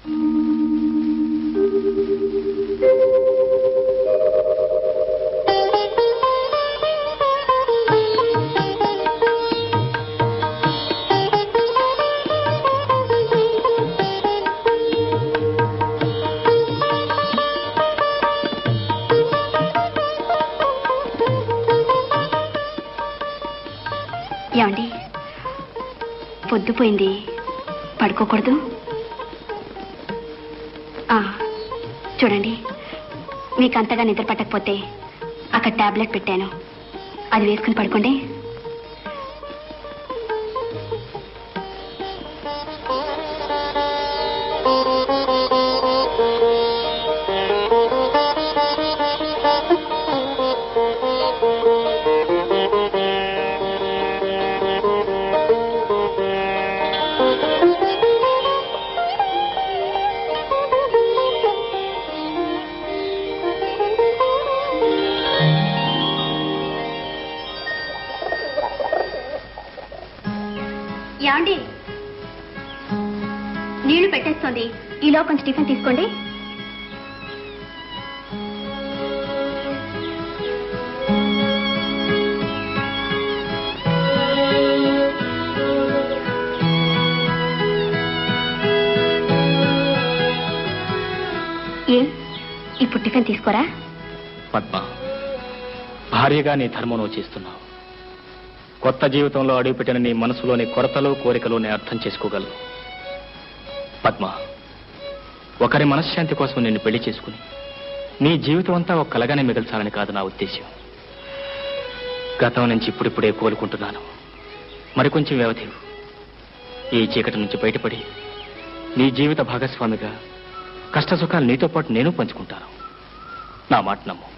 ఏమండి, పొద్దుపోయింది, పడుకోకూడదు? చూడండి, మీకు అంతగా నిద్ర పట్టకపోతే అక్కడ టాబ్లెట్ పెట్టాను, అది వేసుకుని పడుకోండి. ఏమండి, నీళ్లు పెట్టేస్తుంది, ఈలో కొంచెం టిఫిన్ తీసుకోండి. ఏం ఇప్పుడు టిఫిన్ తీసుకోరా? పద్మ, భార్యగా నీ ధర్మం నువ్వు చేస్తున్నావు. కొత్త జీవితంలో అడుగుపెట్టిన నీ మనసులోని కొరతలు కోరికలు నేను అర్థం చేసుకోగలను. పద్మ, ఒకరి మనశ్శాంతి కోసం నిన్ను పెళ్లి చేసుకుని నీ జీవితం అంతా ఒక కలగానే మిగల్చాలని కాదు నా ఉద్దేశ్యం. గతం నుంచి ఇప్పుడిప్పుడే కోలుకుంటున్నాను. మరికొంచెం వ్యవధి. ఈ చీకటి నుంచి బయటపడి నీ జీవిత భాగస్వామిగా కష్ట సుఖాలు నీతో పాటు నేను పంచుకుంటాను. నా మాట నమ్ము.